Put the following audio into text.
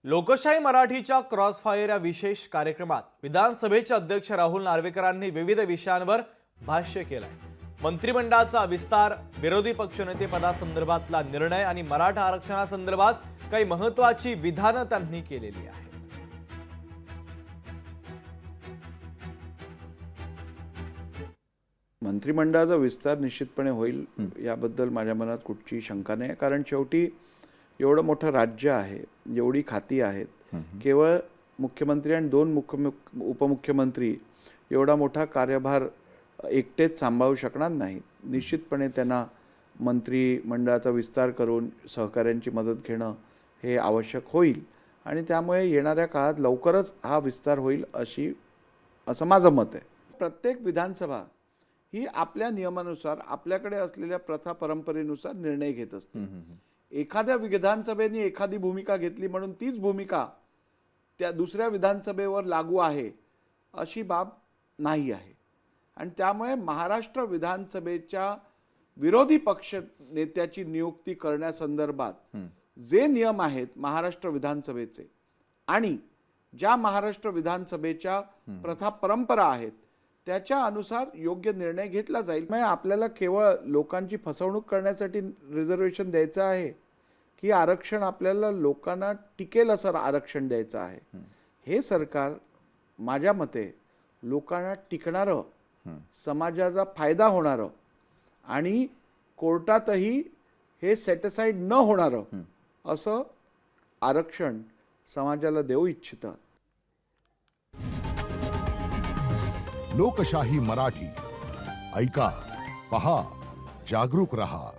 लोकशाही मराठीच्या क्रॉसफायर या विशेष कार्यक्रमात विधानसभेचे अध्यक्ष राहुल नार्वेकरांनी विविध विषयांवर भाष्य केलंय। मंत्रिमंडळाचा विस्तार, विरोधी पक्षनेते पदासंदर्भातला निर्णय आणि मराठा आरक्षणासंदर्भात काही महत्त्वाची विधानं त्यांनी केलेली आहेत। मंत्रिमंडळाचा विस्तार निश्चितपणे होईल याबद्दल माझ्या मनात कुठची शंका नाही, कारण शेवटी एवढं मोठं राज्य आहे, एवढी खाती आहेत, केवळ मुख्यमंत्री आणि दोन उपमुख्यमंत्री एवढा मोठा कार्यभार एकटेच सांभाळू शकणार नाहीत। निश्चितपणे त्यांना मंत्रिमंडळाचा विस्तार करून सहकाऱ्यांची मदत घेणं हे आवश्यक होईल आणि त्यामुळे येणाऱ्या काळात लवकरच हा विस्तार होईल असं माझं मत आहे। प्रत्येक विधानसभा ही आपल्या नियमानुसार आपल्याकडे असलेल्या प्रथा परंपरेनुसार निर्णय घेत असते। एखाद्या विधानसभेने एखादी भूमिका घेतली म्हणून तीच भूमिका त्या दुसऱ्या विधानसभेवर लागू आहे अशी बाब नाही आहे आणि त्यामुळे महाराष्ट्र विधानसभेच्या विरोधी पक्ष नेत्याची नियुक्ती करण्यासंदर्भात जे नियम आहेत महाराष्ट्र विधानसभेचे आणि ज्या महाराष्ट्र विधानसभेच्या प्रथा परंपरा आहेत त्याच्या अनुसार योग्य निर्णय घेतला जाईल। म्हणजे आपल्याला केवळ लोकांची फसवणूक करण्यासाठी रिझर्वेशन द्यायचं आहे की आरक्षण आपल्याला लोकांना टिकेल असं आरक्षण द्यायचं आहे? हे सरकार माझ्या मते लोकांना टिकणारं, समाजाचा फायदा होणारं आणि कोर्टातही हे सेटिसाइड न होणारं असं आरक्षण समाजाला देऊ इच्छितं। लोकशाही मराठी ऐका, पहा, जागरूक रहा।